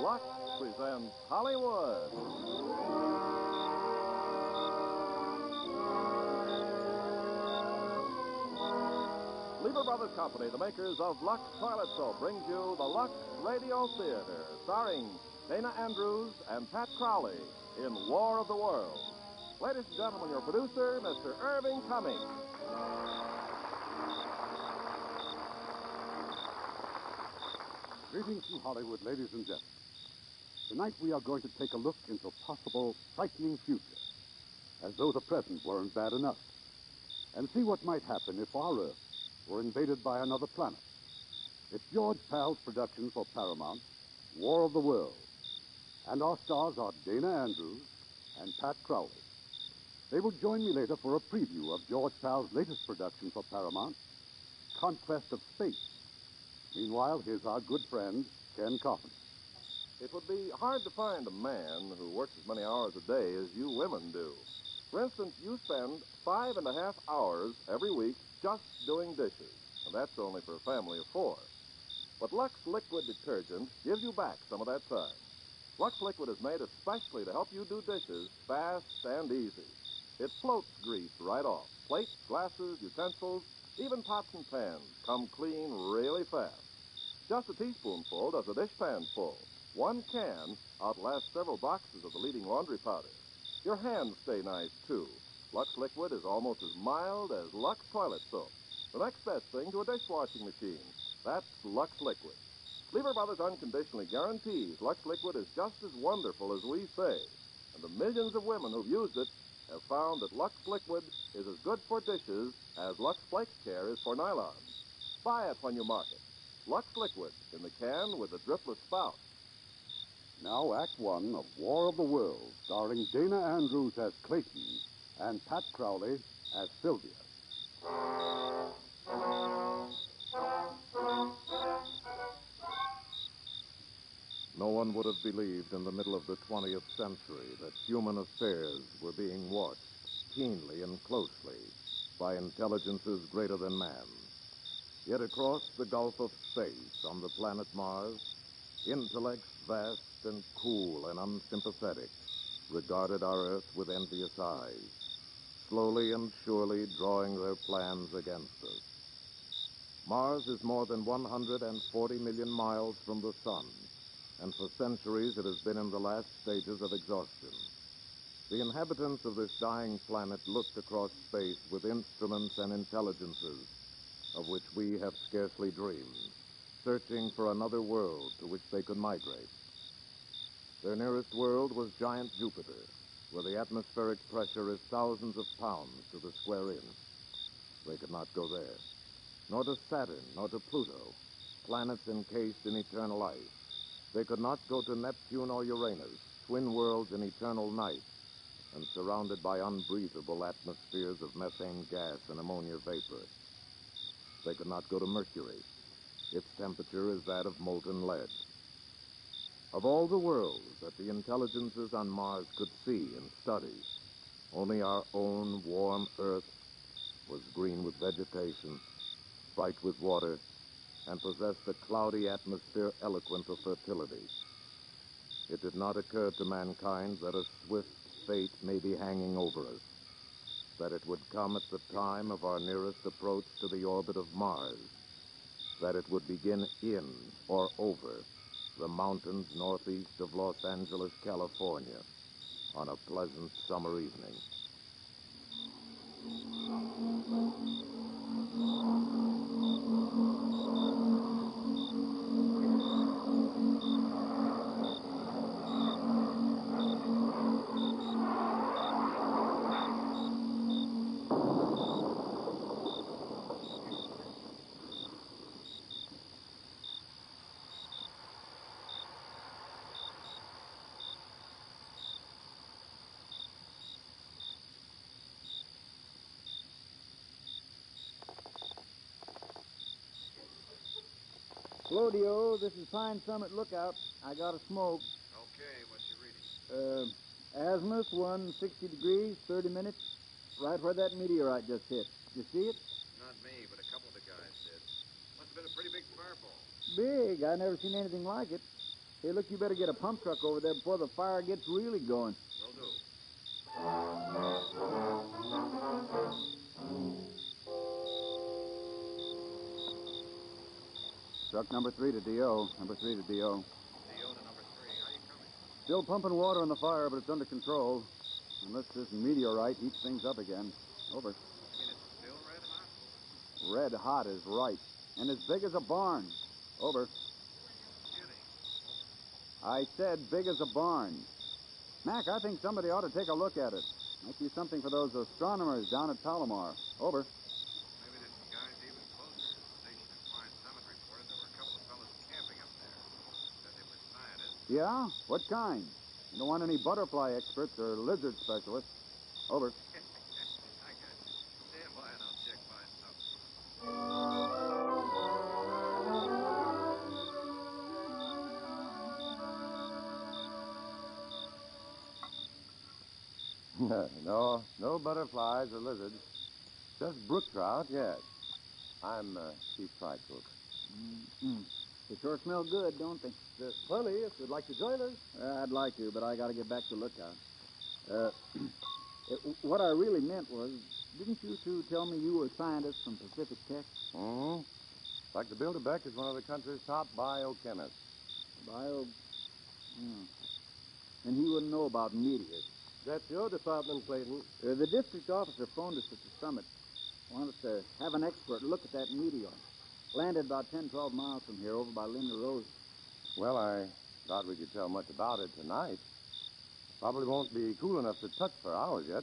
Lux presents Hollywood. Lever Brothers Company, the makers of Lux Toilet Soap, brings you the Lux Radio Theater, starring Dana Andrews and Pat Crowley in War of the Worlds. Ladies and gentlemen, your producer, Mr. Irving Cummings. Greetings from Hollywood, ladies and gentlemen. Tonight we are going to take a look into a possible frightening future, as though the present weren't bad enough, and see what might happen if our Earth were invaded by another planet. It's George Pal's production for Paramount, War of the Worlds, and our stars are Dana Andrews and Pat Crowley. They will join me later for a preview of George Pal's latest production for Paramount, Conquest of Space. Meanwhile, here's our good friend, Ken Carpenter. It would be hard to find a man who works as many hours a day as you women do. For instance, you spend 5.5 hours every week just doing dishes, and that's only for a family of 4. But Lux Liquid Detergent gives you back some of that time. Lux Liquid is made especially to help you do dishes fast and easy. It floats grease right off. Plates, glasses, utensils, even pots and pans come clean really fast. Just a teaspoonful does a dishpan full. 1 can outlasts several boxes of the leading laundry powder. Your hands stay nice, too. Lux Liquid is almost as mild as Lux Toilet Soap. The next best thing to a dishwashing machine. That's Lux Liquid. Lever Brothers unconditionally guarantees Lux Liquid is just as wonderful as we say. And the millions of women who've used it have found that Lux Liquid is as good for dishes as Lux Flake Care is for nylon. Buy it when you mark it. Lux Liquid in the can with the dripless spout. Now, Act One of War of the Worlds, starring Dana Andrews as Clayton and Pat Crowley as Sylvia. No one would have believed in the middle of the 20th century that human affairs were being watched keenly and closely by intelligences greater than man. Yet across the gulf of space on the planet Mars, intellects vast and cool and unsympathetic regarded our Earth with envious eyes, slowly and surely drawing their plans against us. Mars is more than 140 million miles from the sun, and for centuries it has been in the last stages of exhaustion. The inhabitants of this dying planet looked across space with instruments and intelligences of which we have scarcely dreamed, searching for another world to which they could migrate. Their nearest world was giant Jupiter, where the atmospheric pressure is thousands of pounds to the square inch. They could not go there, nor to Saturn, nor to Pluto, planets encased in eternal ice. They could not go to Neptune or Uranus, twin worlds in eternal night, and surrounded by unbreathable atmospheres of methane gas and ammonia vapor. They could not go to Mercury. Its temperature is that of molten lead. Of all the worlds that the intelligences on Mars could see and study, only our own warm Earth was green with vegetation, bright with water, and possessed a cloudy atmosphere eloquent of fertility. It did not occur to mankind that a swift fate may be hanging over us, that it would come at the time of our nearest approach to the orbit of Mars, that it would begin in or over the mountains northeast of Los Angeles, California, on a pleasant summer evening. Claudio, this is Pine Summit Lookout. I got a smoke. Okay, what's your reading? Azimuth, 160 degrees, 30 minutes, right where that meteorite just hit. You see it? Not me, but a couple of the guys did. Must have been a pretty big fireball. Big. I never seen anything like it. Hey, look, you better get a pump truck over there before the fire gets really going. Will do. Truck number 3 to D.O. Number 3 to D.O. CO to number 3. How you coming? Still pumping water on the fire, but it's under control. Unless this meteorite heats things up again. Over. You mean it's still red hot? Red hot is right. And as big as a barn. Over. Kidding. I said big as a barn. Mac, I think somebody ought to take a look at it. Might be something for those astronomers down at Palomar. Over. Maybe this guy's even closer. The station at Pine Summit reported there were a couple of fellas camping up there. Said they were scientists. Yeah? What kind? You don't want any butterfly experts or lizard specialists. Over. I got you. Stand by and I'll check Pine Summit. No butterflies or lizards. Just brook trout, yes. I'm chief fry cook. They sure smell good, don't they? There's plenty if you'd like to join us. I'd like to, but I got to get back to lookout. What I really meant was, didn't you two tell me you were scientists from Pacific Tech? Mm-hmm. Dr. Bilderbeck is one of the country's top biochemists. And he wouldn't know about meteors. That's your department, Clayton. The district officer phoned us at the summit. Wanted us to have an expert look at that meteor. Landed about 10, 12 miles from here, over by Linda Rose. Well, I doubt we could tell much about it tonight. Probably won't be cool enough to touch for hours yet.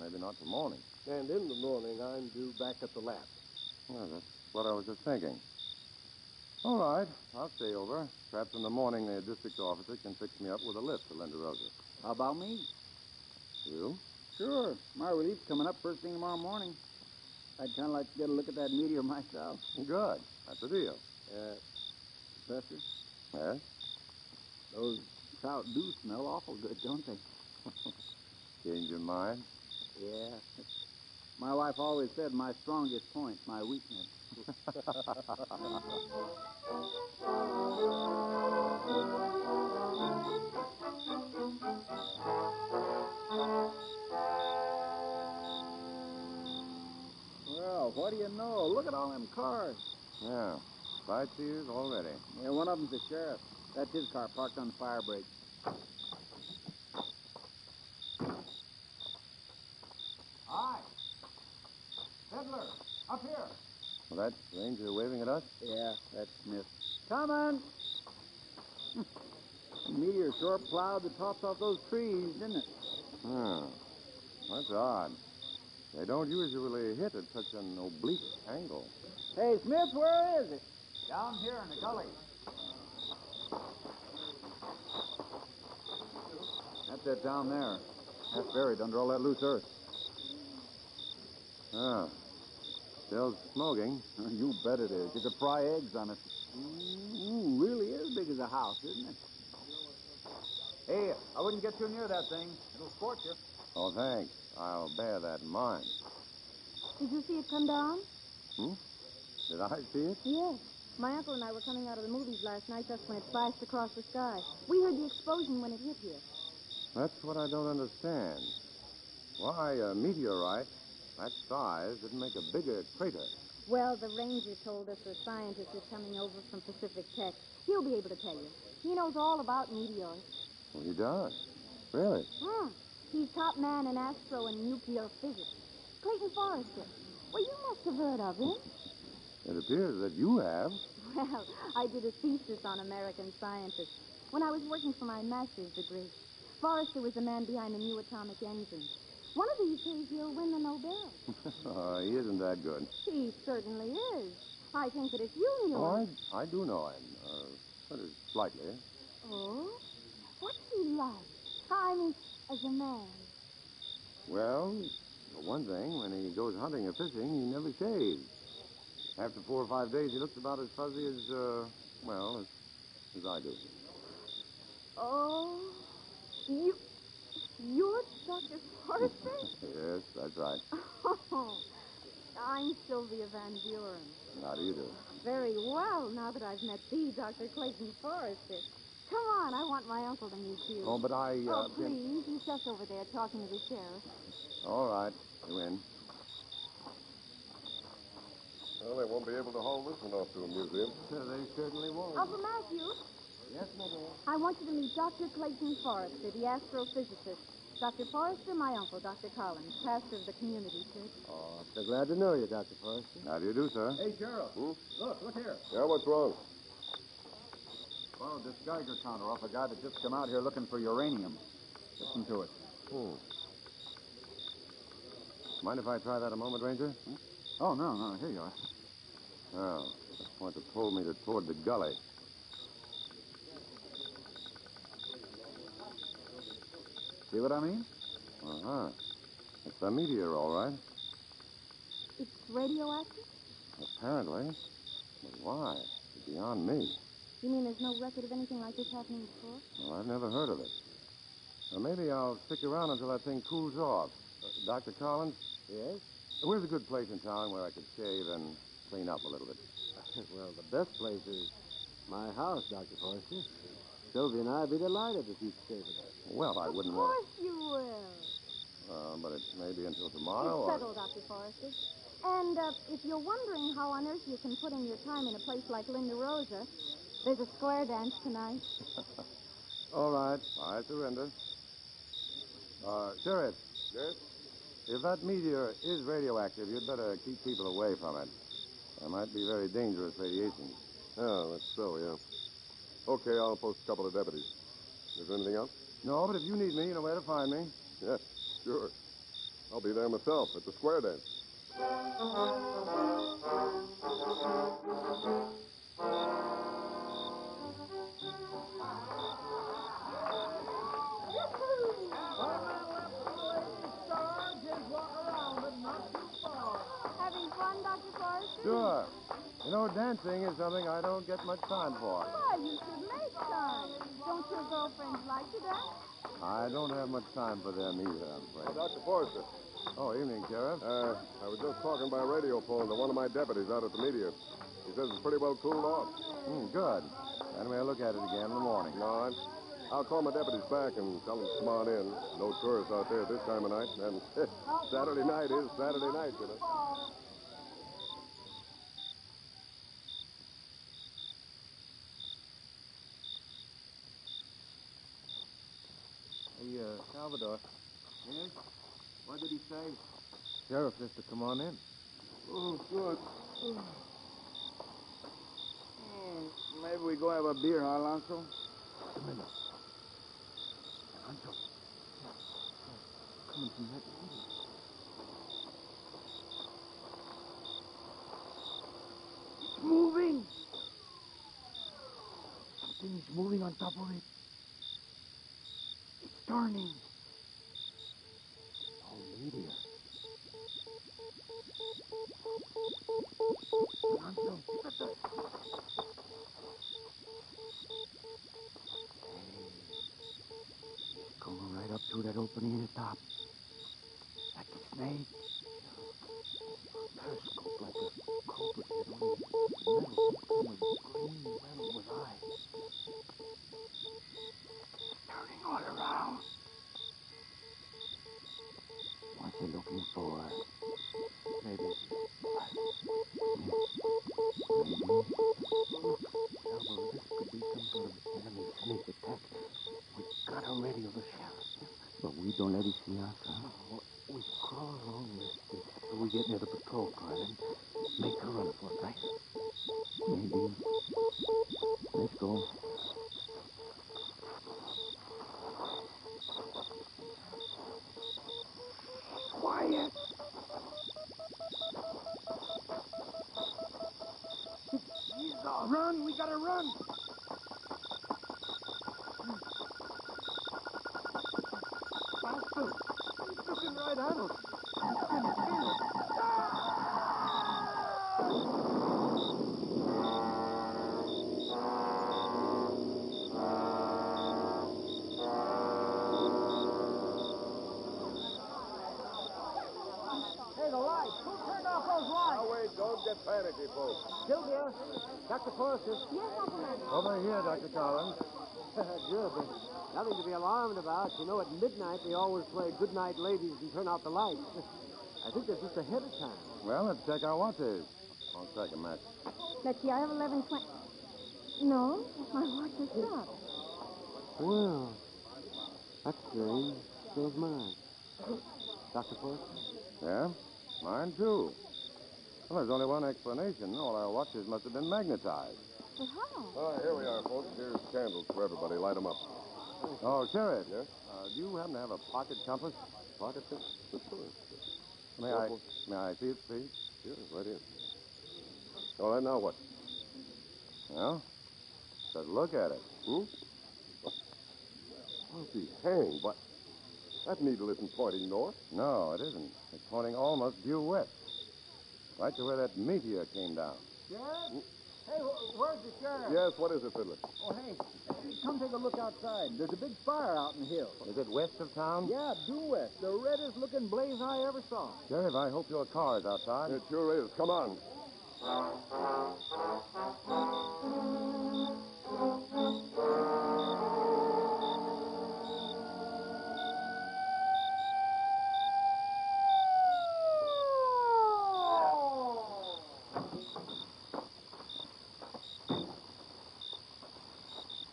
Maybe not till morning. And in the morning, I'm due back at the lab. Well, that's what I was just thinking. All right, I'll stay over. Perhaps in the morning the district officer can fix me up with a lift to Linda Rosa. How about me? You? Sure. My relief's coming up first thing tomorrow morning. I'd kind of like to get a look at that meteor myself. Good. That's the deal. Professor, Yes? those trout do smell awful good, don't they? Change your mind? Yeah. My wife always said my strongest point's my weakness. Well, what do you know? Look at all them cars. Yeah. Sightseers already. Yeah, one of them's the sheriff. That's his car parked on the fire break. Hi. Fiddler, up here. Well, that ranger waving at us? Yeah, that's Smith. Coming! The meteor sure plowed the tops off those trees, didn't it? Hmm. That's odd. They don't usually hit at such an oblique angle. Hey, Smith, where is it? Down here in the gully. That's it down there. Half buried under all that loose earth. Ah. Still smoking. You bet it is. You could fry eggs on it. Ooh, really is big as a house, isn't it? Hey, I wouldn't get too near that thing. It'll scorch you. Oh, thanks. I'll bear that in mind. Did you see it come down? Did I see it? Yes. My uncle and I were coming out of the movies last night just when it flashed across the sky. We heard the explosion when it hit here. That's what I don't understand. Why a meteorite that size didn't make a bigger crater? Well, the ranger told us a scientist is coming over from Pacific Tech. He'll be able to tell you. He knows all about meteors. Well, he does. Really? He's top man in astro and nuclear physics. Clayton Forrester. Well, you must have heard of him. It appears that you have. Well, I did a thesis on American scientists when I was working for my master's degree. Forrester was the man behind the new atomic engine. One of these days he'll win the Nobel. He isn't that good. He certainly is. I think that if you knew him... I do know him. Slightly. Oh? What's he like? I mean, as a man. Well, for one thing, when he goes hunting or fishing, he never shaves. After 4 or 5 days, he looks about as fuzzy as I do. Oh, you're Dr. Forrester? Yes, that's right. Oh, I'm Sylvia Van Buren. How do you do? Very well, now that I've met the Dr. Clayton Forrester. Come on, I want my uncle to meet you. Oh, but I, Oh, please. He's just over there talking to the sheriff. All right. You in. Well, they won't be able to haul this one off to a museum. They certainly won't. Uncle Matthew, Yes, Mother. I want you to meet Dr. Clayton Forrester, the astrophysicist. Dr. Forrester, my uncle, Dr. Collins, pastor of the community church. Oh, I'm so glad to know you, Dr. Forrester. How do you do, sir? Hey, Sheriff. Look here. Yeah, what's wrong? Borrowed this Geiger counter off a guy that just come out here looking for uranium. Listen to it. Mind if I try that a moment, Ranger? Oh, no, here you are. Oh, the pointer pulled me toward the gully. See what I mean? Uh-huh. It's a meteor, all right. It's radioactive? Apparently. But why? It's beyond me. You mean there's no record of anything like this happening before? Well, I've never heard of it. Well, maybe I'll stick around until that thing cools off. Dr. Collins? Yes? Where's a good place in town where I could shave and clean up a little bit? Well, the best place is my house, Dr. Forrester. Sylvia and I'd be delighted if you'd stay with us. Well, I wouldn't Of want... course you will. But it may be until tomorrow, It's or... settled, Dr. Forrester. And if you're wondering how on earth you can put in your time in a place like Linda Rosa, there's a square dance tonight. All right. I surrender. Sheriff. Yes? If that meteor is radioactive, you'd better keep people away from it. There might be very dangerous radiation. Oh, that's so, yeah. Okay, I'll post a couple of deputies. Is there anything else? No, but if you need me, you know where to find me. Yeah, sure. I'll be there myself at the square dance. Having fun, Dr. Forrester? Sure. You know, dancing is something I don't get much time for. Why, you should make time. Don't your girlfriends like to dance? I don't have much time for them either, I'm afraid. Dr. Forrester. Oh, evening, Sheriff. I was just talking by radio phone to one of my deputies out at the meteor. He says it's pretty well cooled off. Good. Then we'll look at it again in the morning. No, I'll call my deputies back and tell them to come on in. No tourists out there this time of night. And Saturday night is Saturday night, you know. Hey, Salvador. Yes? What did he say? Sheriff says to come on in. Oh, good. Maybe we go have a beer, huh, Alonso? Just a minute. Alonso. Coming from that meeting. It's moving. Something is moving on top of it. It's turning. Oh, meteor. Alonso, look at that. It's going right up through that opening in the top. Like a snake. Periscope like a culprit head on it. Metal, some kind of green metal with eyes. It's turning all around. What's it looking for? Maybe. Maybe. Salvo, this could be some sort of enemy sneak attack. We gotta radio the sheriff. But we don't let him see us, huh? No, we crawl along this till we get near the patrol car and make a run for it, right? Maybe. Let's go. Quiet. Run! We gotta run! Faster! He's looking right at us. He's gonna kill us. Hey, the lights. Who turned off those lights? Now, wait, don't get panicky, folks. Sylvia, Dr. Forrester. Yes, Uncle Max. Over here, Dr. Collins. Good. Nothing to be alarmed about. You know, at midnight they always play Good Night Ladies and turn out the lights. I think they're just ahead of time. Well, let's check our watches. One second, Matt. Let's see, I have 11:20. No, my watch has stopped. Well, that's strange. So is mine. Dr. Forrester? Yeah? Mine, too. Well, there's only one explanation. All our watches must have been magnetized. But how? Here we are, folks. Here's candles for everybody. Light them up. Oh, Sheriff. Yes? Do you happen to have a pocket compass? Pocket compass? Sure. May I see it, please? Sure, right here. All right, now what? Well, just look at it. I'll be hanged, but that needle isn't pointing north. No, it isn't. It's pointing almost due west. Right to where that meteor came down. Sheriff? Hey, where's the sheriff? Yes, what is it, Fiddler? Oh, hey, come take a look outside. There's a big fire out in the hills. Is it west of town? Yeah, due west. The reddest looking blaze I ever saw. Sheriff, I hope your car is outside. It sure is. Come on.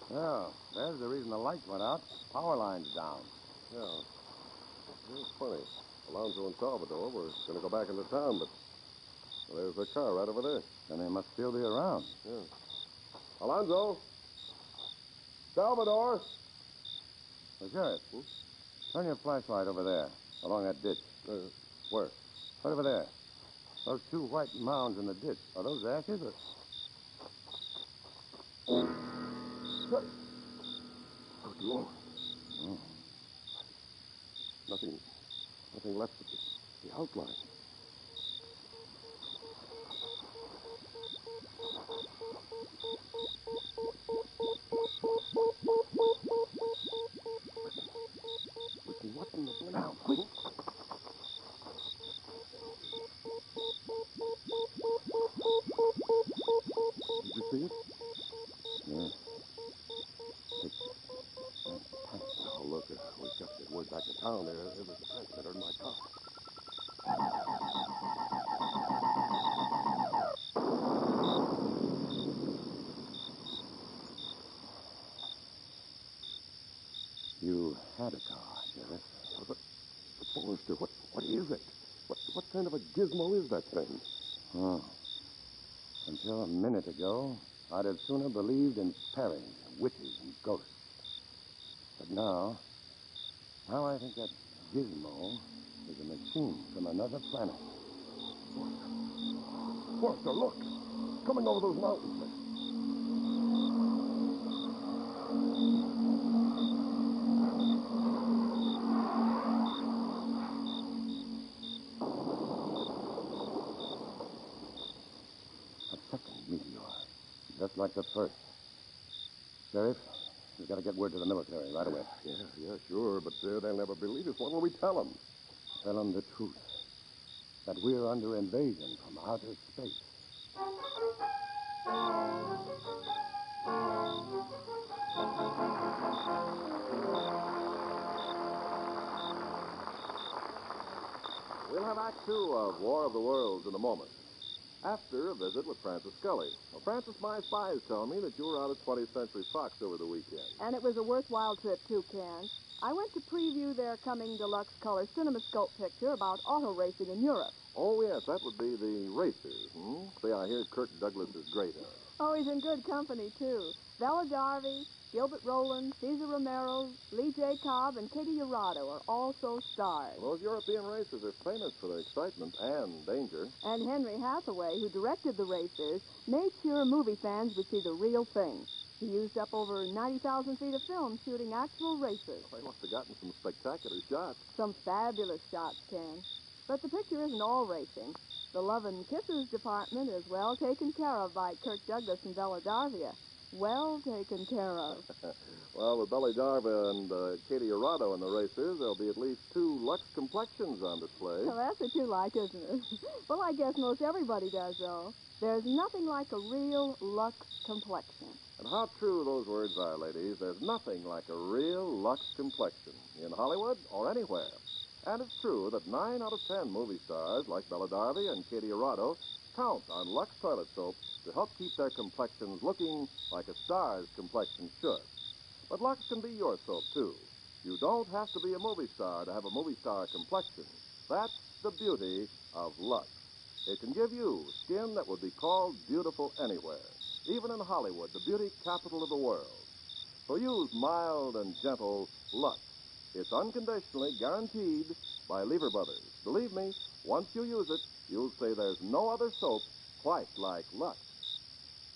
Well, there's the reason the lights went out. Power line's down. Yeah. It's funny. Alonzo and Salvador were going to go back into town, but there's their car right over there. Then they must still be around. Yeah. Alonzo? Salvador? Well, Sheriff, turn your flashlight over there, along that ditch. Where? Right over there. Those two white mounds in the ditch. Are those ashes or... Good Lord. Nothing left but the outline. Listen, what in the blazes? Now, quick. Did you see it? Yeah. Oh, look, we've got to get word back to town. There was a transmitter in my car. You had a car, Sheriff. But Forrester, what is it? What kind of a gizmo is that thing? Oh. Until a minute ago, I'd have sooner believed in fairies, witches, and ghosts. But now I think that gizmo is a machine from another planet. Forrester, look. Coming over those mountains. A second meteor, just like the first. Sheriff, we've got to get word to the military right away. Yeah, sure, but they'll never believe us. What will we tell them? Tell them the truth. That we're under invasion from outer space. We'll have Act 2 of War of the Worlds in a moment. After a visit with Francis Scully. Well, Francis, my spies tell me that you were out at 20th Century Fox over the weekend. And it was a worthwhile trip, too, Ken. I went to preview their coming deluxe color CinemaScope picture about auto racing in Europe. Oh, yes, that would be the Racers, See, I hear Kirk Douglas is great in it. Oh, he's in good company, too. Bella Darby, Gilbert Rowland, Cesar Romero, Lee J. Cobb, and Katie Urado are also stars. Well, those European racers are famous for their excitement and danger. And Henry Hathaway, who directed the racers, made sure movie fans would see the real thing. He used up over 90,000 feet of film shooting actual races. They must have gotten some spectacular shots. Some fabulous shots, Ken. But the picture isn't all racing. The Love and Kisses department is well taken care of by Kirk Douglas and Bella Darvia. well taken care of. Well, with Belly Darva and Katie Arado in the racers, there'll be at least 2 Lux complexions on display. Well, that's what you like, isn't it? Well, I guess most everybody does, though. There's nothing like a real Lux complexion. And how true those words are, ladies. There's nothing like a real Lux complexion in Hollywood or anywhere. And it's true that 9 out of 10 movie stars like Bella Darby and Katie Arado count on Lux toilet soap to help keep their complexions looking like a star's complexion should. But Lux can be your soap, too. You don't have to be a movie star to have a movie star complexion. That's the beauty of Lux. It can give you skin that would be called beautiful anywhere, even in Hollywood, the beauty capital of the world. So use mild and gentle Lux. It's unconditionally guaranteed by Lever Brothers. Believe me, once you use it, you'll say there's no other soap quite like Lux.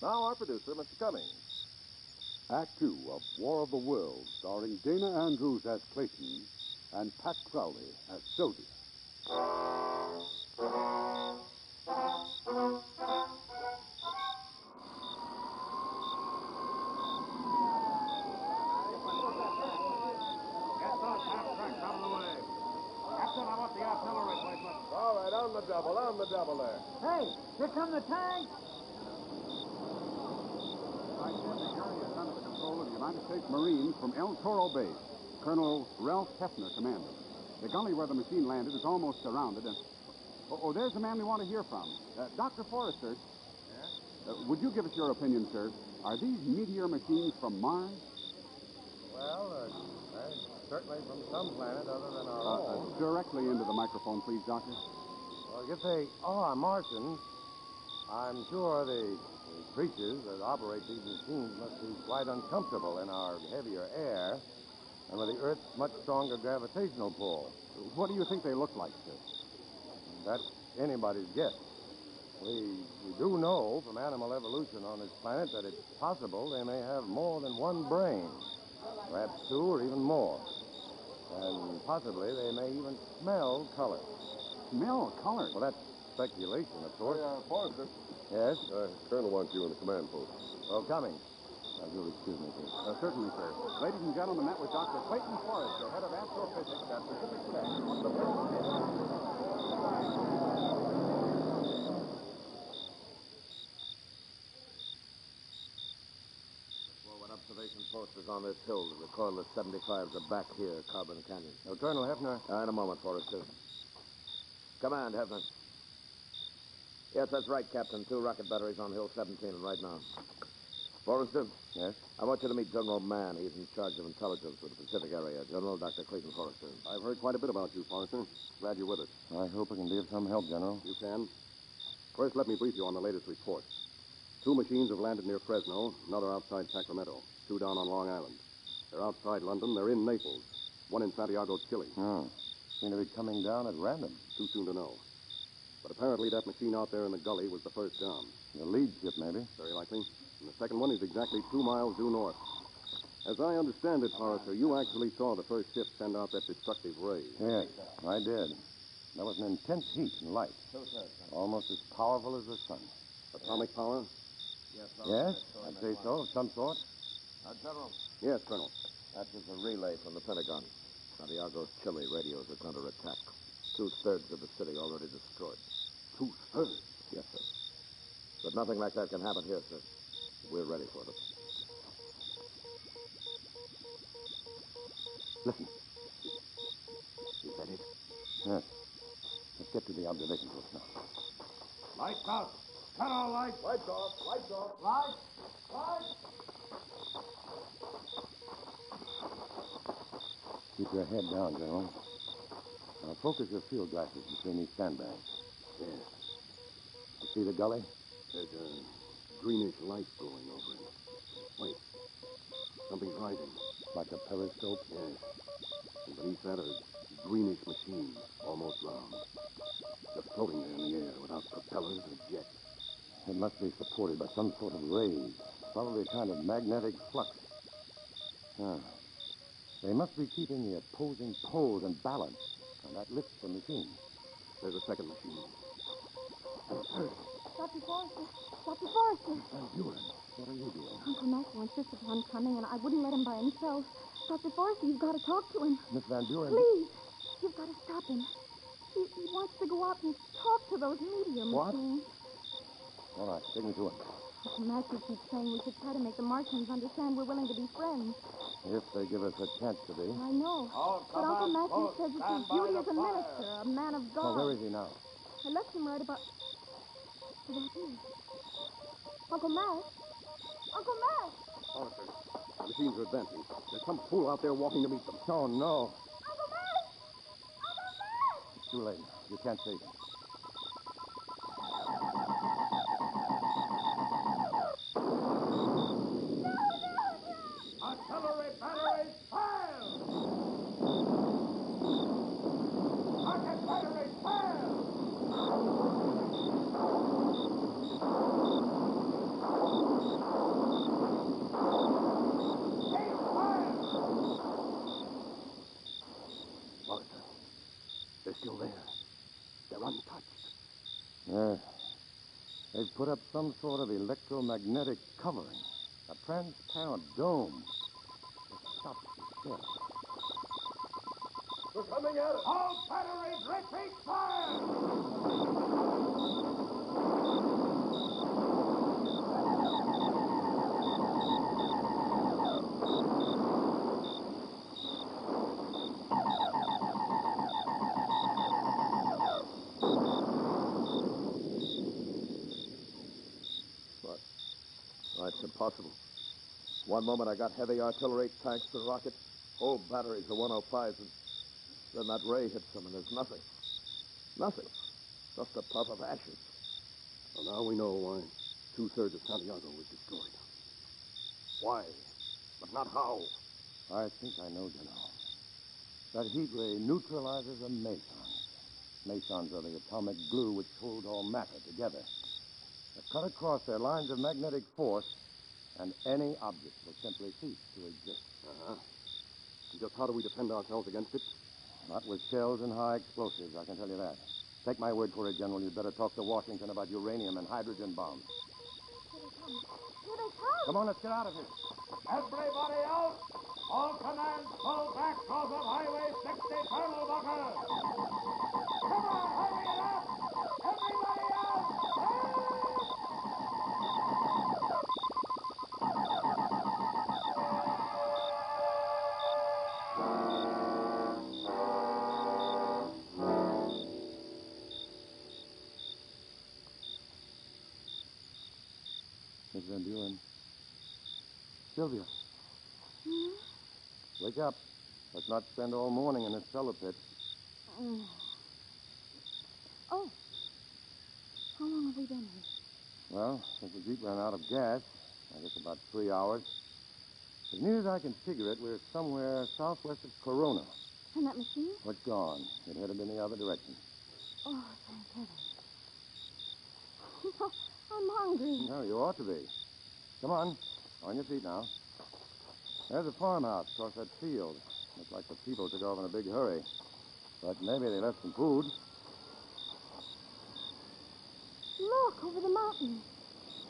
Now our producer, Mr. Cummings. Act 2 of War of the Worlds, starring Dana Andrews as Clayton and Pat Crowley as Sylvia. Get those half-tracks out of the way. Captain, I want the artillery replacement. All right, on the double there. Hey, here come the tanks. I stand the area is under the control of the United States Marines from El Toro Base. Colonel Ralph Hefner commanding. The gully where the machine landed is almost surrounded. There's the man we want to hear from. Dr. Forrester. Yeah? Would you give us your opinion, sir? Are these meteor machines from Mars? Well, they're certainly from some planet other than our own. Directly into the microphone, please, Doctor. Well, if they are Martians, I'm sure the creatures that operate these machines must be quite uncomfortable in our heavier air and with the Earth's much stronger gravitational pull. What do you think they look like, sir? That's anybody's guess. We do know from animal evolution on this planet that it's possible they may have more than one brain, perhaps 2 or even more. And possibly they may even smell color. Smell color? Well, that's speculation, of course. Forrester. Yes? Colonel wants you in the command post. Oh, coming. You'll excuse me, please. Certainly, sir. Ladies and gentlemen, that was Dr. Clayton Forrester, head of astrophysics at Pacific Tech. Forward observation post is on this hill. The recordless 75s are back here, Carbon Canyon. Colonel Hefner. In a moment, Forrester. Command, Hefner. Yes, that's right, Captain. 2 rocket batteries on Hill 17 right now. Forrester? Yes? I want you to meet General Mann. He's in charge of intelligence for the Pacific area. General Dr. Clayton Forrester. I've heard quite a bit about you, Forrester. Glad you're with us. I hope I can be of some help, General. You can. First, let me brief you on the latest report. 2 machines have landed near Fresno, another outside Sacramento, 2 down on Long Island. They're outside London, they're in Naples, 1 in Santiago, Chile. Oh. Seem to be coming down at random. Too soon to know. But apparently that machine out there in the gully was the first down. The lead ship, maybe. Very likely. And the second one is exactly 2 miles due north. As I understand it, Forrester, you actually saw the first ship send out that destructive ray. Yes, I did. There was an intense heat and light. Almost as powerful as the sun. Atomic power? Yes, I'd say so, of some sort. General. Yes, Colonel. That is a relay from the Pentagon. Santiago, Chile radios are under attack. 2/3 of the city already destroyed. 2/3? Yes, sir. But nothing like that can happen here, sir. We're ready for it. Listen. Is that it? Yes. Let's get to the observation post now. Lights out. Cut all lights. Lights off. Lights off. Lights. Lights. Keep your head down, General. Now focus your field glasses between these sandbags. Yes. You see the gully? There's a greenish light glowing over it. Wait. Something's rising. Like a periscope? Yes. And beneath that, a greenish machine, almost round. Just floating there in the air without propellers or jets. It must be supported by some sort of rays. Probably a kind of magnetic flux. Ah. They must be keeping the opposing poles in balance. And that lifts the machine. There's a second machine. Dr. Forrester. Dr. Forrester. Van Buren. What are you doing? Uncle Matthew insisted upon coming, and I wouldn't let him by himself. Dr. Forrester, you've got to talk to him. Miss Van Buren. Please. You've got to stop him. He wants to go out and talk to those medium What? machines. All right, take me to him. Uncle Matthew keeps saying we should try to make the Martians understand we're willing to be friends. If they give us a chance to be. I know. But Uncle Matthew says it's his duty as a minister, a man of God. Well, where is he now? I left him right about... about here. Uncle Matt? Uncle Matt! Forrester, the machines are advancing. There's some fool out there walking to meet them. Oh, no. Uncle Matt! Uncle Matt! It's too late. You can't save him. Artillery batteries, fire! Rocket batteries, fire! Forrester, they're still there. They're untouched. Yeah. They've put up some sort of electromagnetic covering. A transparent dome. It stops the shell. We're coming at it! All batteries, retreat, fire! It's impossible. One moment I got heavy artillery, tanks and rockets, whole batteries of 105s, and then that ray hits them, and there's nothing. Nothing. Just a puff of ashes. Well, now we know why 2/3 of Santiago was destroyed. Why, but not how. I think I know, General. That heat ray neutralizes the mesons. Mesons are the atomic glue which holds all matter together. They cut across their lines of magnetic force, and any object will simply cease to exist. Uh-huh. And just how do we defend ourselves against it? Not with shells and high explosives, I can tell you that. Take my word for it, General. You'd better talk to Washington about uranium and hydrogen bombs. Here they come. Here they come. Come on, let's get out of here. Everybody out! All commands pull back off of Highway 60, Colonel Bucker! Come on, hurry it up! Everybody out! Miss Van Buren. Sylvia. Hmm? Wake up. Let's not spend all morning in this cellar pit. Oh. How long have we been here? Well, since the Jeep ran out of gas, I guess about 3 hours. As near as I can figure it, we're somewhere southwest of Corona. And that machine? Well, it's gone. It headed in the other direction. Oh, thank heaven. No, I'm hungry. No, you ought to be. Come on. On your feet now. There's a farmhouse across that field. Looks like the people took off in a big hurry. But maybe they left some food. Look, over the mountain.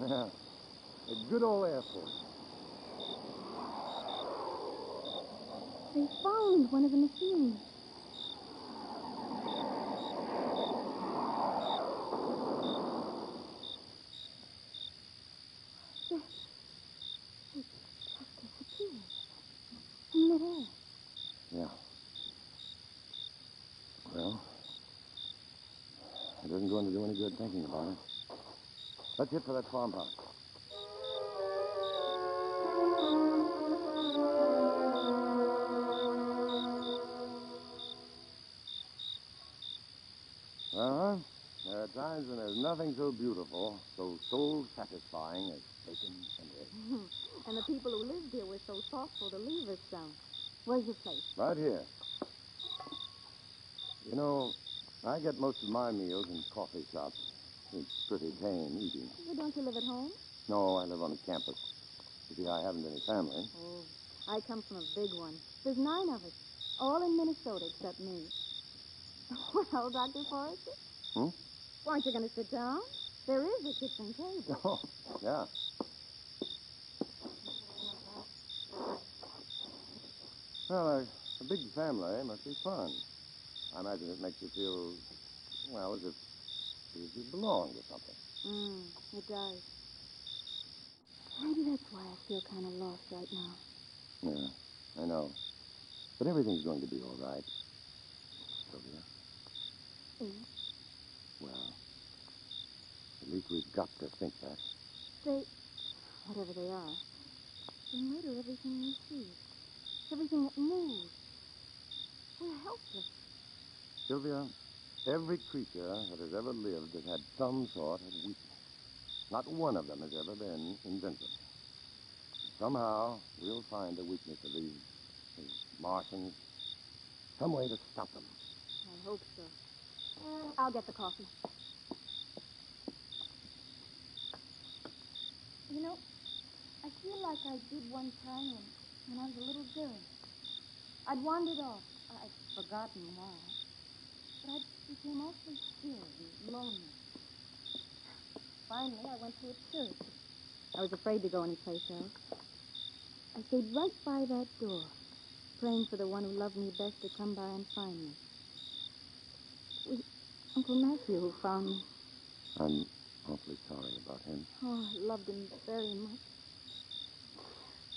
A good old Air Force. They found one of the machines. It just disappeared. In midair. Yeah. Well, it isn't going to do any good thinking about it. Let's hit for that farmhouse. Uh-huh. There are times when there's nothing so beautiful, so soul-satisfying as bacon and eggs. And the people who lived here were so thoughtful to leave us some. Where's your place? Right here. You know, I get most of my meals in coffee shops. It's pretty tame eating. Well, don't you live at home? No, I live on a campus. You see, I haven't any family. Oh, I come from a big one. There's 9 of us, all in Minnesota except me. Well, Dr. Forrester? Hmm? Aren't you going to sit down? There is a kitchen table. Oh, yeah. Well, a big family must be fun. I imagine it makes you feel, well, as if you belong to something. It does. Maybe that's why I feel kind of lost right now. Yeah, I know. But everything's going to be all right. Sylvia. Well, at least we've got to think that. They, whatever they are, they murder everything we see. Everything that moves. We're helpless. Sylvia, every creature that has ever lived has had some sort of weakness. Not one of them has ever been invincible. Somehow, we'll find the weakness of these Martians. Some way to stop them. I hope so. I'll get the coffee. You know, I feel like I did one time when I was a little girl. I'd wandered off. I'd forgotten why. But I became awfully still and lonely. Finally, I went to a church. I was afraid to go anyplace else. I stayed right by that door, praying for the one who loved me best to come by and find me. It was Uncle Matthew who found me. I'm awfully sorry about him. Oh, I loved him very much.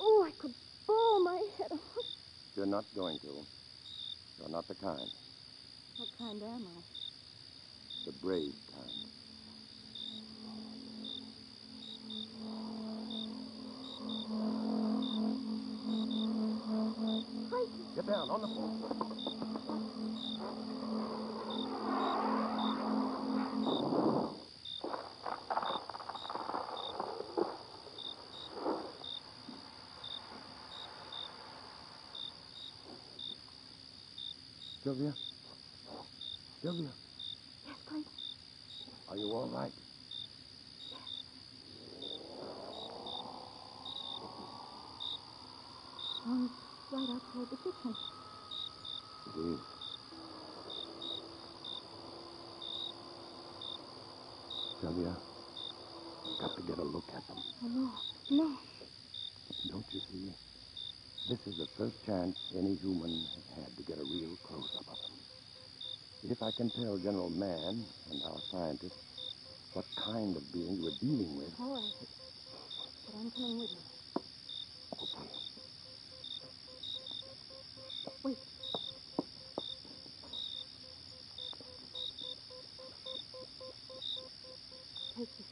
Oh, I could bawl my head off. You're not going to. You're not the kind. What kind am I? The brave kind. Get down, on the floor. Sylvia? Sylvia? Yes, Clayton. Are you all right? Sounds right outside the kitchen. It is. Sylvia, you've got to get a look at them. Oh, no. No. Don't you see? This is the first chance any human has had to get a real close-up of them. If I can tell General Mann and our scientists what kind of beings we're dealing with... All right. But I'm coming with you. Okay. Wait. Take it.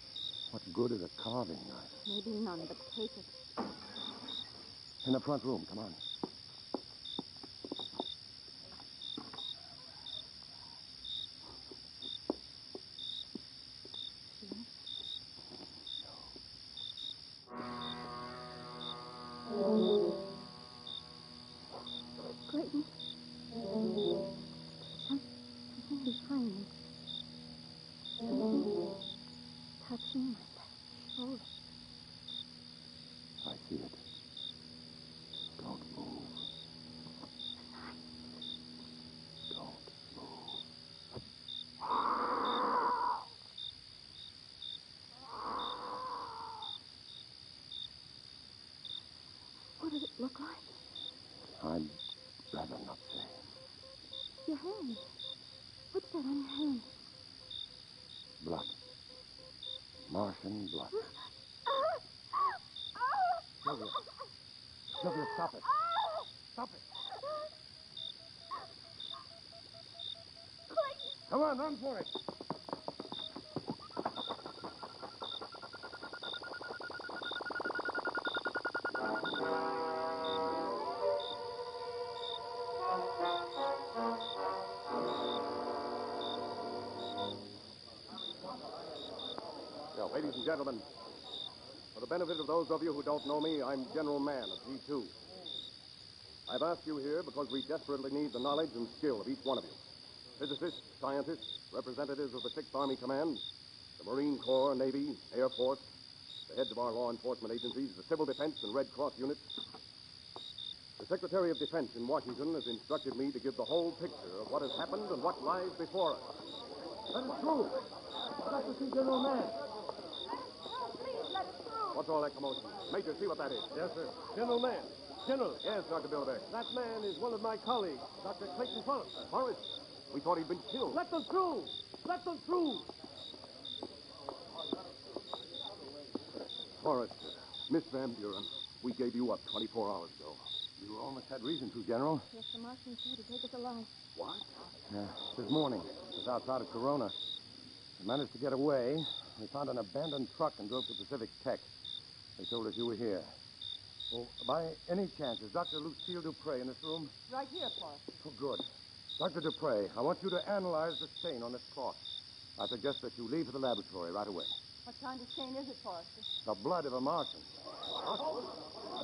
What good is a carving knife? Maybe none, but take it. In the front room, come on. Clayton. Something behind me. Touching my back shoulder. I see it. Don't move. Don't move. What did it look like? I'd rather not say. Your hand. What's that on your hand? Blood. Martian blood. Sylvia. Sylvia, stop it. Stop it. Clayton! Come on, run for it. Now, ladies and gentlemen, for the benefit of those of you who don't know me, I'm General Mann of G2. I've asked you here because we desperately need the knowledge and skill of each one of you. Physicists, scientists, representatives of the 6th Army Command, the Marine Corps, Navy, Air Force, the heads of our law enforcement agencies, the Civil Defense and Red Cross units. The Secretary of Defense in Washington has instructed me to give the whole picture of what has happened and what lies before us. That is true. I'd like to see General Mann. Please, let us through. What's all that commotion? Major, see what that is. Yes, sir. General Mann. General. Yes, Dr. Bilderberg. That man is one of my colleagues, Dr. Clayton Forrester. Forrest, we thought he'd been killed. Let them through! Let them through! Forrester, Miss Van Buren, we gave you up 24 hours ago. You almost had reason to, General. Yes, the Martians tried to take us alive. What? This morning, just outside of Corona. We managed to get away. We found an abandoned truck and drove to Pacific Tech. They told us you were here. Oh, by any chance, is Dr. Lucille Dupre in this room? Right here, Forrester. Oh, good. Dr. Dupre, I want you to analyze the stain on this cloth. I suggest that you leave for the laboratory right away. What kind of stain is it, Forrester? The blood of a Martian.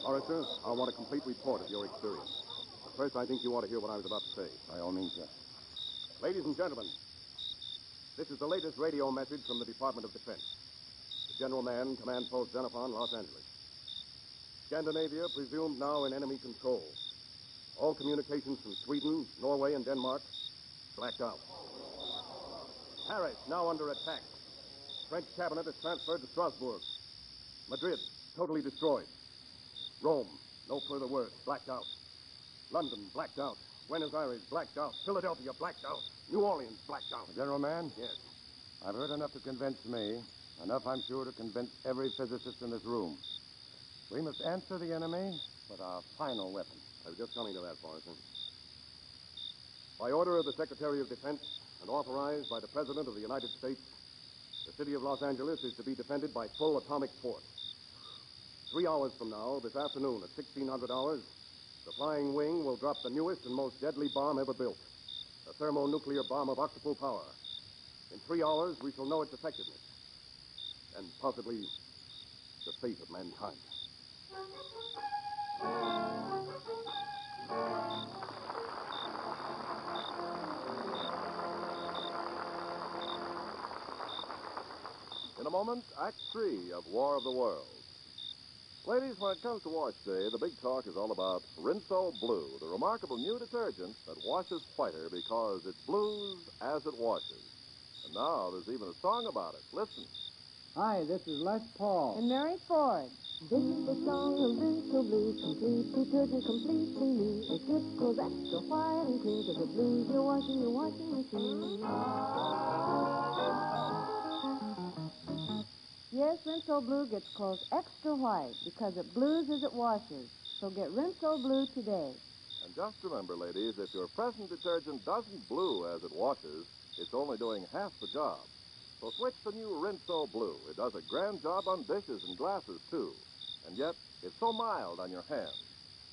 Forrester, I want a complete report of your experience. First, I think you ought to hear what I was about to say. By all means, sir. Ladies and gentlemen, this is the latest radio message from the Department of Defense. The General Man, Command Post Xenophon, Los Angeles. Scandinavia presumed now in enemy control. All communications from Sweden, Norway, and Denmark blacked out. Paris now under attack. French cabinet is transferred to Strasbourg. Madrid, totally destroyed. Rome, no further word, blacked out. London, blacked out. Buenos Aires, blacked out. Philadelphia, blacked out. New Orleans, blacked out. General Man? Yes. I've heard enough to convince me. Enough, I'm sure, to convince every physicist in this room. We must answer the enemy with our final weapon. I was just coming to that, Forrester. By order of the Secretary of Defense and authorized by the President of the United States, the city of Los Angeles is to be defended by full atomic force. 3 hours from now, this afternoon at 1600 hours, the Flying Wing will drop the newest and most deadly bomb ever built, a thermonuclear bomb of octuple power. In 3 hours, we shall know its effectiveness and possibly the fate of mankind. In a moment, Act 3 of War of the Worlds. Ladies, when it comes to wash day, the big talk is all about Rinso Blue, the remarkable new detergent that washes whiter because it blues as it washes. And now there's even a song about it. Listen. Hi, this is Les Paul. And Mary Ford. This is the song of Rinso Blue, complete detergent, completely new. It just goes extra white and clean, 'cause it blues your washing machine. Yes, Rinso Blue gets clothes extra white because it blues as it washes. So get Rinso Blue today. And just remember, ladies, if your present detergent doesn't blue as it washes, it's only doing half the job. So switch to new Rinso Blue. It does a grand job on dishes and glasses, too. And yet, it's so mild on your hands.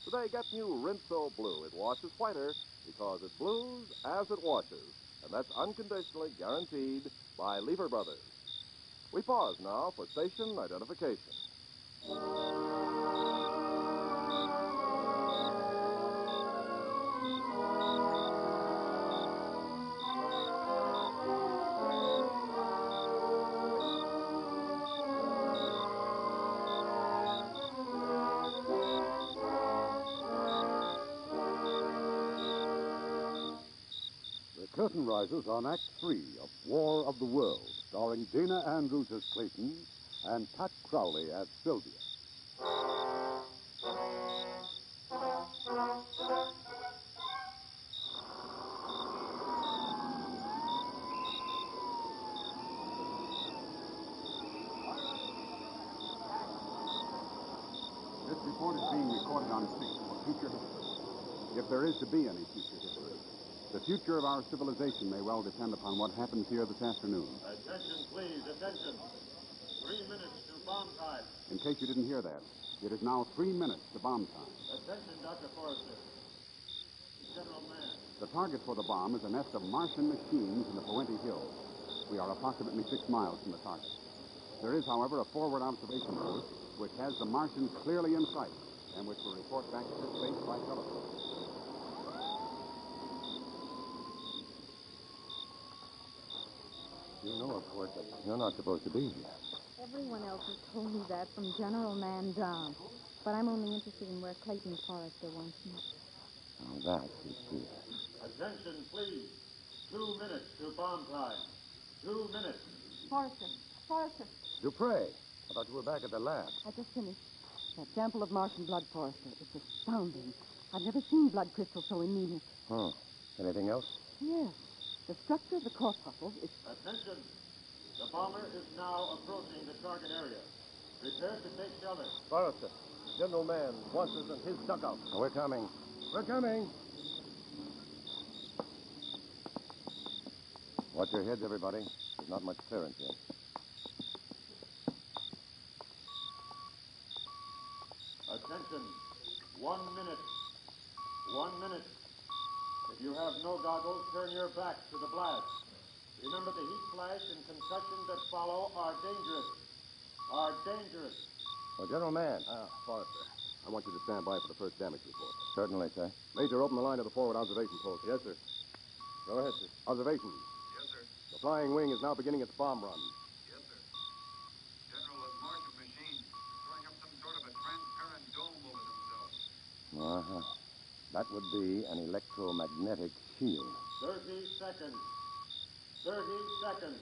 Today, get new Rinso Blue. It washes whiter because it blues as it washes. And that's unconditionally guaranteed by Lever Brothers. We pause now for station identification. The curtain rises on Act 3 of War of the Worlds, starring Dana Andrews as Clayton and Pat Crowley as Sylvia. This report is being recorded on tape for future history. If there is to be any future history, the future of our civilization may well depend upon what happens here this afternoon. Attention, please, attention. 3 minutes to bomb time. In case you didn't hear that, it is now 3 minutes to bomb time. Attention, Dr. Forrester. General Man. The target for the bomb is a nest of Martian machines in the Puente Hills. We are approximately 6 miles from the target. There is, however, a forward observation post which has the Martians clearly in sight and which will report back to this base by telephone. You know, of course, that you're not supposed to be here. Everyone else has told me that from General Man down. But I'm only interested in where Clayton Forrester wants me. Now that is clear. Attention, please. 2 minutes to bomb time. 2 minutes. Forrester. Forrester. Dupre, I thought you were back at the lab. I just finished. That sample of Martian blood, Forrester. It's astounding. I've never seen blood crystals so anemic. Huh. Anything else? Yes. The structure of the corpuscles is... Attention! The bomber is now approaching the target area. Prepare to take shelter. Forrester, General Mann wants us in his dugout. We're coming. We're coming. Watch your heads, everybody. There's not much clearance yet. Attention. 1 minute. 1 minute. If you have no goggles, turn your back to the blast. Remember, the heat flash and concussion that follow are dangerous. Well, General Mann. Forrester, I want you to stand by for the first damage report. Certainly, sir. Major, open the line to the forward observation post. Yes, sir. Go ahead, sir. Observation. Yes, sir. The flying wing is now beginning its bomb run. Yes, sir. General, those Martian machines throwing up some sort of a transparent dome over themselves. Uh-huh. That would be an electromagnetic shield. 30 seconds. 30 seconds.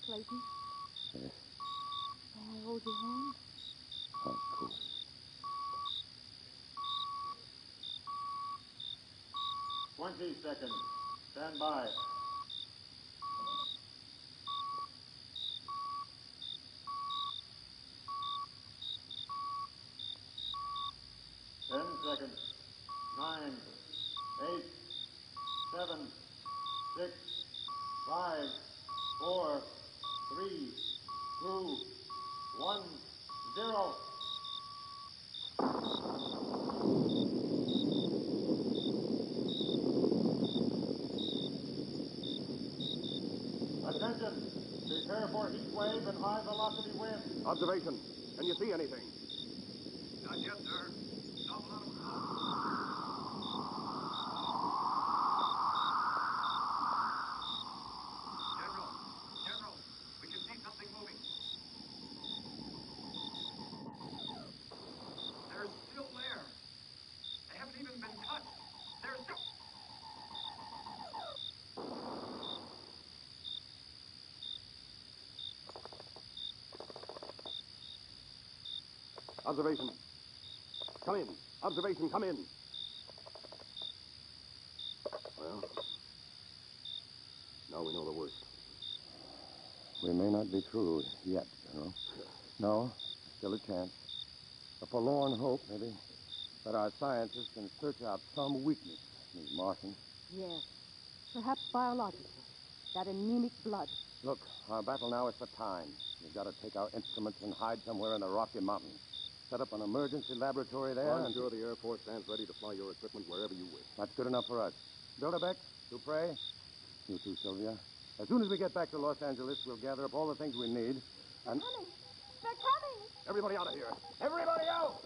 Clayton, Yes. may I hold your hand? Of course. Twenty seconds. Stand by. Ten seconds. 9, 8, 7, 6, 5, 4, 3, 2, 1, 0. Attention! Prepare for heat wave and high velocity wind. Observation. Can you see anything? Not yet, sir. Not a lot of... General, we can see something moving. They're still there. They haven't even been touched. They're still... Observation. Come in. Observation, come in. Well, now we know the worst. We may not be through yet, General. No, still a chance. A forlorn hope, maybe, that our scientists can search out some weakness in these Martians. Yes. Perhaps biological. That anemic blood. Look, our battle now is for time. We've got to take our instruments and hide somewhere in the Rocky Mountains. Set up an emergency laboratory there. I'm sure the Air Force stands ready to fly your equipment wherever you wish. That's good enough for us. Bilderbeck, Dupre, you too, Sylvia. As soon as we get back to Los Angeles, we'll gather up all the things we need. And... Coming! They're coming! Everybody out of here. Everybody out!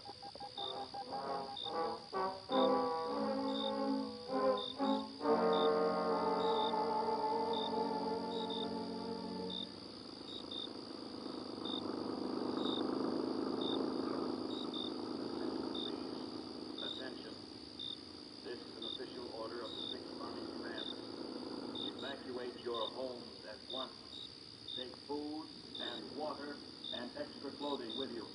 Attention. This is an official order of the 6th Army Command. Evacuate your homes at once. Take food and water and extra clothing with you.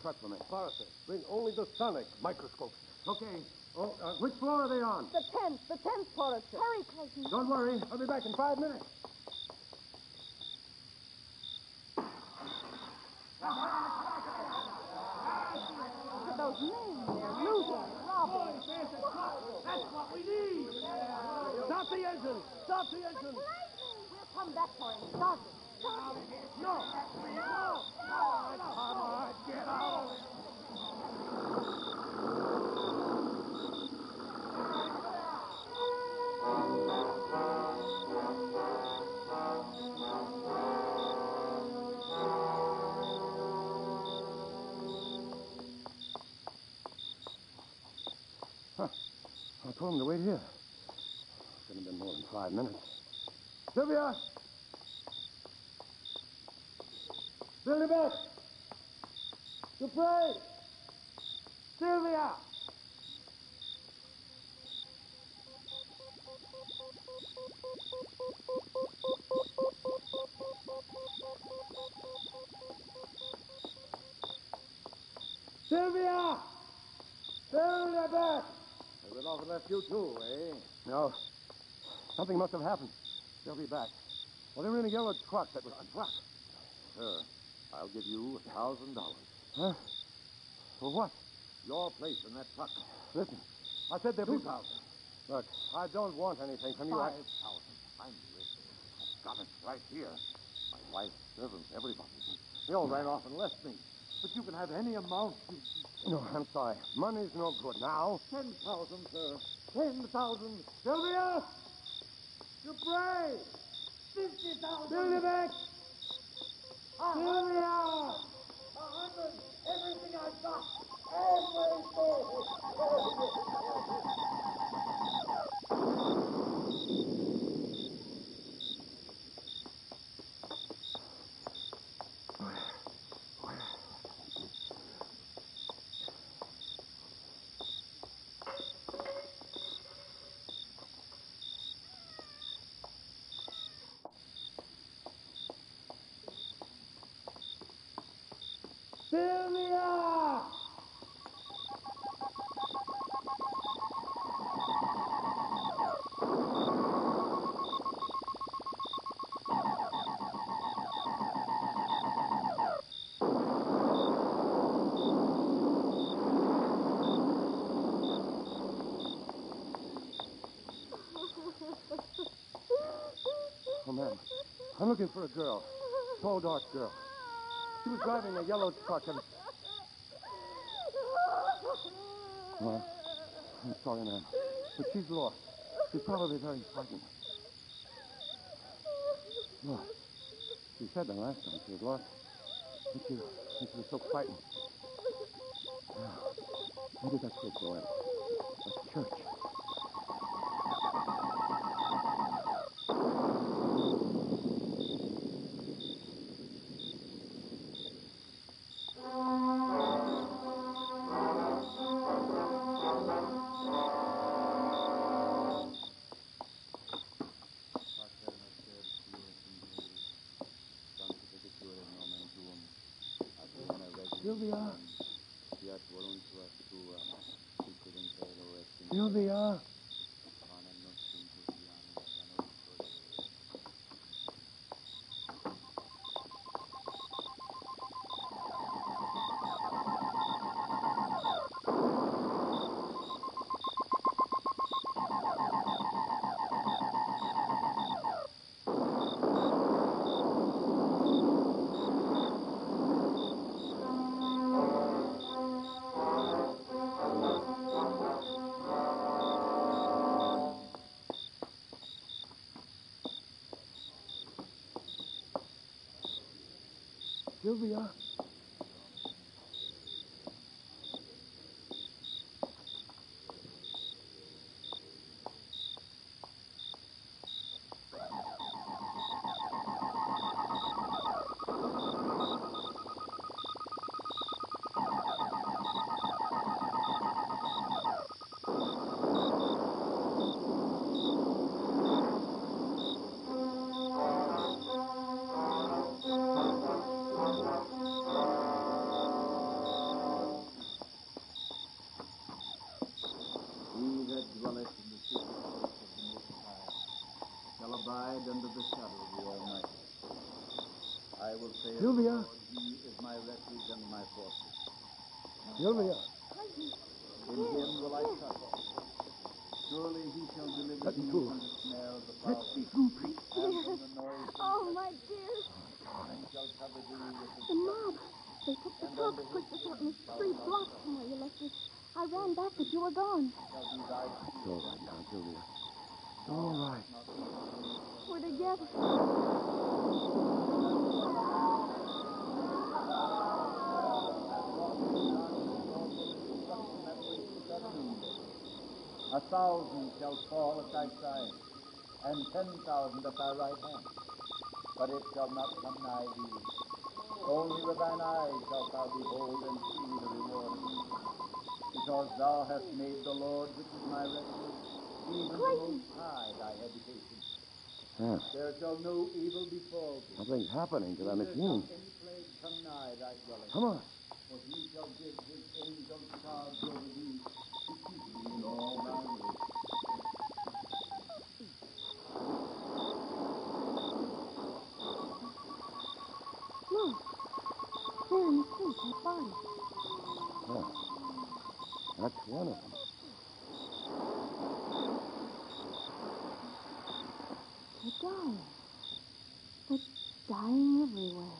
truck for me. Forrester. Bring only the sonic microscope. Okay. Oh, which floor are they on? The 10th, Forrester. Hurry, Clayton. Don't worry. I'll be back in 5 minutes. Look at those men. They're looting, robbing. That's what we need. Stop the engine. Stop the engine. We'll come back for him. Start it. No. Come on, get out. I told him to wait here. Couldn't have been more than 5 minutes. Sylvia! Billy back! Dupre! Sylvia! Sylvia! Sylvia back! They went off and left you too, eh? No. Something must have happened. They'll be back. Well, they were in a yellow truck that was... A truck? Sure. I'll give you $1,000. Huh? For what? Your place in that truck. Listen, I said there'd be... 2,000. Look, I don't want anything from you. 5,000. I'm rich. I've got it right here. My wife, servants, everybody. They all ran off and left me. But you can have any amount you... No, I'm sorry. Money's no good now. 10,000, sir. 10,000. Sylvia! Dupre! 50,000. Sylvia back! Sylvia! 100. Everything I've got. Everything. Sylvia! Oh, ma'am, I'm looking for a girl. Tall, dark girl. She was driving a yellow truck and... Well, I'm sorry, ma'am, but she's lost. She's probably very frightened. Look, she said the last time she was lost. And she was so frightened. Maybe that's where it's going. A church. Sylvia? Sylvia? Sylvia? will say of the Sylvia? Lord, He is my refuge and my fortress. Sylvia. In Him will I trust. Surely He shall deliver Let me you through. from the snare of the Let fowler, me through, and from the noise of Oh, my dear. He shall cover thee with His The mob. They took the And truck, under his pushed us out in the wings shall street thou block trust. from where you left us. I ran back, but you were gone. Shall be thy It's all right now, Sylvia. It's all right. We're together. A 1,000 shall fall at thy side, and 10,000 at thy right hand, but it shall not come nigh thee. Only with thine eyes shalt thou behold and see the reward of it. Because thou hast made the Lord, which is my refuge, even the Most High, thy habitation. Yeah. There shall no evil befall thee. Something's happening to that Neither machine. shall any plague come nigh thy dwelling. Come on. For he shall give his angels charge over thee to keep thee in all thy ways. Look. There in the street, that body. Yeah. That's one of them. They're dying. They're dying everywhere.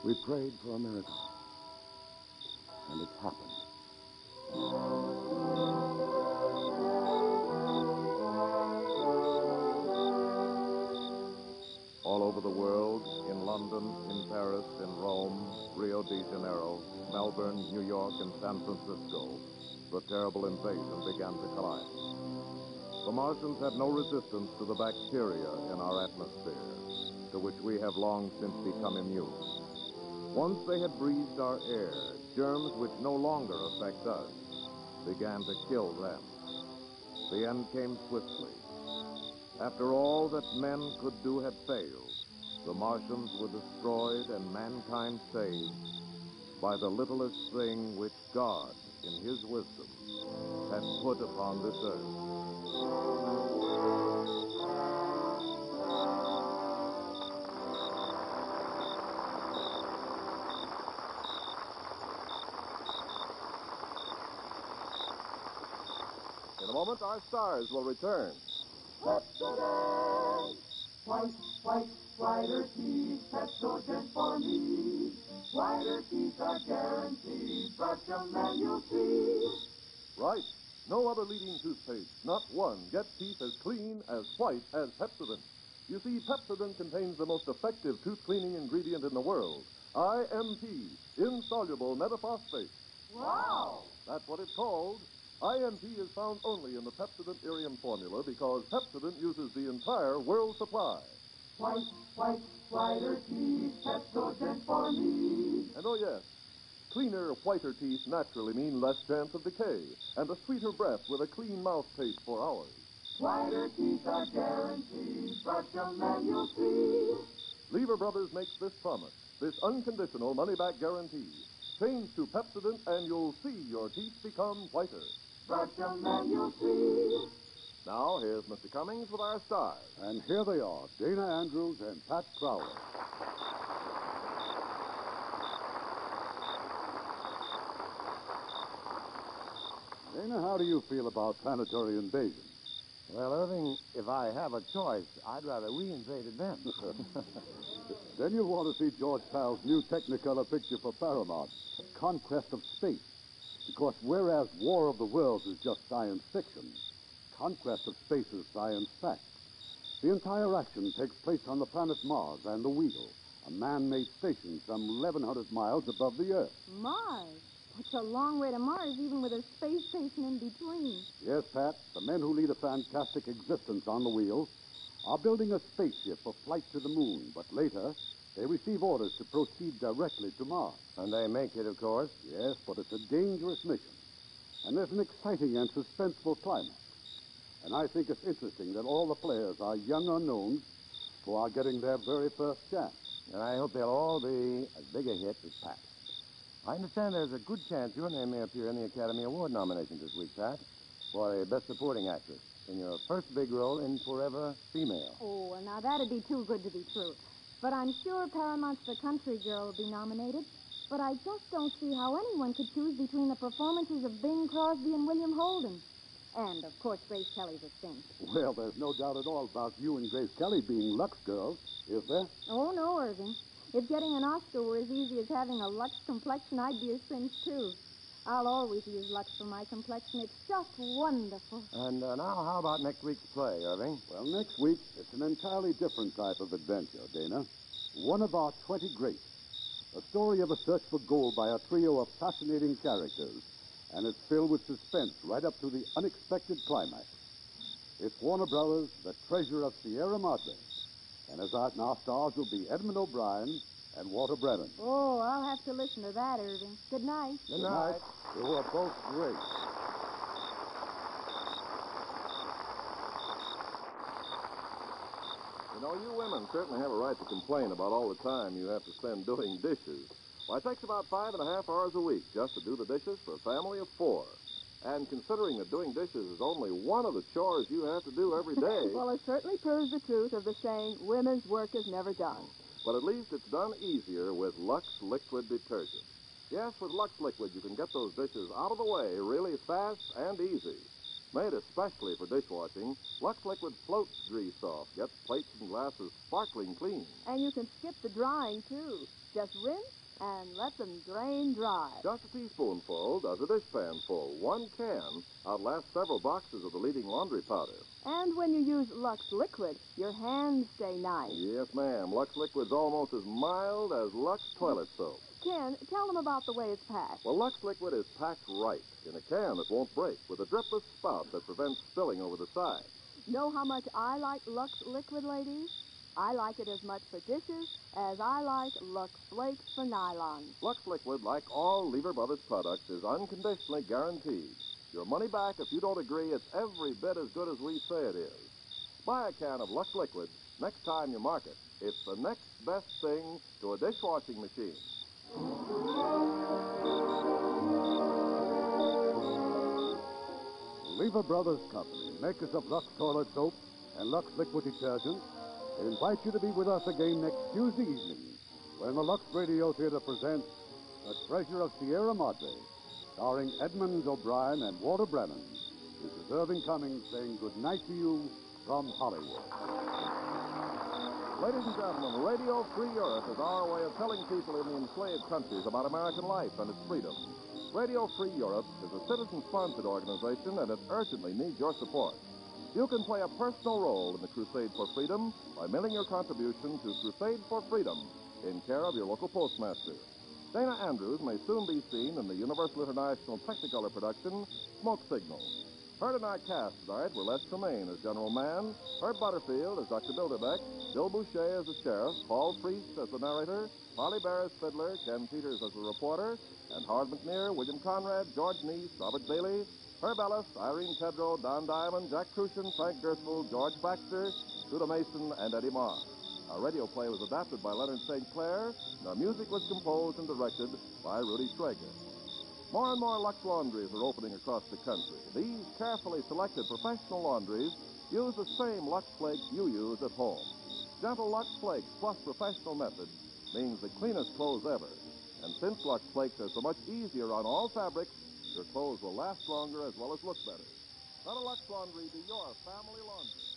We prayed for a miracle. And it's happened. All over the world, in London, in Paris, in Rome, Rio de Janeiro, Melbourne, New York, and San Francisco, the terrible invasion began to collapse. The Martians had no resistance to the bacteria in our atmosphere, to which we have long since become immune. Once they had breathed our air, germs which no longer affect us began to kill them. The end came swiftly. After all that men could do had failed, the Martians were destroyed and mankind saved by the littlest thing which God, in his wisdom, had put upon this earth. In a moment, our stars will return. Pepsodent, whiter teeth, Pepsodent for me. Whiter teeth are guaranteed, brush them and you'll see. Right. No other leading toothpaste, not one, gets teeth as clean, as white as Pepsodent. You see, Pepsodent contains the most effective tooth cleaning ingredient in the world, IMP, insoluble metaphosphate. Wow! That's what it's called. IMP is found only in the Pepsodent Irium formula because Pepsodent uses the entire world supply. Whiter teeth, Pepsodent for me. And oh yes, cleaner, whiter teeth naturally mean less chance of decay and a sweeter breath with a clean mouth taste for hours. Whiter teeth are guaranteed, brush them and you'll see. Lever Brothers makes this promise, this unconditional money-back guarantee. Change to Pepsodent and you'll see your teeth become whiter. Brush them and you'll see. Now, here's Mr. Cummings with our stars. And here they are, Dana Andrews and Pat Crowley. Dana, how do you feel about planetary invasion? Well, Irving, if I have a choice, I'd rather we invaded them. Then you'll want to see George Pal's new Technicolor picture for Paramount, Conquest of Space. Because whereas War of the Worlds is just science fiction, Conquest of Space is science fact. The entire action takes place on the planet Mars and the Wheel, a man-made station some 1,100 miles above the Earth. Mars? That's a long way to Mars, even with a space station in between. Yes, Pat, the men who lead a fantastic existence on the Wheel are building a spaceship for flight to the moon, but later they receive orders to proceed directly to Mars. And they make it, of course. Yes, but it's a dangerous mission. And there's an exciting and suspenseful climax. And I think it's interesting that all the players are young unknowns who are getting their very first chance. And I hope they'll all be as big a hit as Pat. I understand there's a good chance your name may appear in the Academy Award nominations this week, Pat, for a Best Supporting Actress in your first big role in Forever Female. Oh, well, now that'd be too good to be true. But I'm sure Paramount's The Country Girl will be nominated. But I just don't see how anyone could choose between the performances of Bing Crosby and William Holden. And, of course, Grace Kelly's a saint. Well, there's no doubt at all about you and Grace Kelly being Lux girls, is there? Oh, no, Irving. If getting an Oscar were as easy as having a Lux complexion, I'd be a cinch, too. I'll always use Lux for my complexion. It's just wonderful. And now how about next week's play, Irving? Well, next week, it's an entirely different type of adventure, Dana. One of our 20 greats. A story of a search for gold by a trio of fascinating characters. And it's filled with suspense right up to the unexpected climax. It's Warner Brothers' The Treasure of Sierra Madre. And as our stars will be Edmund O'Brien and Walter Brennan. Oh, I'll have to listen to that, Irving. Good night. Good night. You are both great. You know, you women certainly have a right to complain about all the time you have to spend doing dishes. Well, it takes about 5.5 hours a week just to do the dishes for a family of 4. And considering that doing dishes is only one of the chores you have to do every day... Well, it certainly proves the truth of the saying, women's work is never done. But at least it's done easier with Lux Liquid Detergent. Yes, with Lux Liquid, you can get those dishes out of the way really fast and easy. Made especially for dishwashing, Lux Liquid floats grease off, gets plates and glasses sparkling clean. And you can skip the drying, too. Just rinse and let them drain dry. Just a teaspoonful does a dishpan full. 1 can outlasts several boxes of the leading laundry powder. And when you use Lux Liquid, your hands stay nice. Yes, ma'am. Lux Liquid's almost as mild as Lux toilet soap. Ken, tell them about the way it's packed. Well, Lux Liquid is packed right in a can that won't break with a dripless spout that prevents spilling over the side. Know how much I like Lux Liquid, ladies? I like it as much for dishes as I like Lux Flakes for nylon. Lux Liquid, like all Lever Brothers products, is unconditionally guaranteed. Your money back if you don't agree it's every bit as good as we say it is. Buy a can of Lux Liquid next time you market. It's the next best thing to a dishwashing machine. Lever Brothers Company, makers of Lux Toilet Soap and Lux Liquid Detergent, invite you to be with us again next Tuesday evening when the Lux Radio Theater presents The Treasure of Sierra Madre, starring Edmund O'Brien and Walter Brennan. This is Irving Cummings saying good night to you from Hollywood. Ladies and gentlemen, Radio Free Europe is our way of telling people in the enslaved countries about American life and its freedom. Radio Free Europe is a citizen-sponsored organization, and it urgently needs your support. You can play a personal role in the crusade for freedom by mailing your contribution to Crusade for Freedom in care of your local postmaster. Dana Andrews may soon be seen in the Universal International Technicolor production, Smoke Signal. Heard in our cast tonight were Les Tremaine as General Mann, Herb Butterfield as Dr. Bilderbeck, Bill Boucher as the sheriff, Paul Priest as the narrator, Harley Bear as fiddler, Ken Peters as the reporter, and Howard McNear, William Conrad, George Neese, Robert Bailey, Herb Ellis, Irene Tedrow, Don Diamond, Jack Crucian, Frank Gerstle, George Baxter, Judah Mason, and Eddie Marr. Our radio play was adapted by Leonard St. Clair, and our music was composed and directed by Rudy Schrager. More and more Lux laundries are opening across the country. These carefully selected professional laundries use the same Lux Flakes you use at home. Gentle Lux Flakes plus professional methods means the cleanest clothes ever. And since Lux Flakes are so much easier on all fabrics, your clothes will last longer as well as look better. Let a Lux laundry be your family laundry.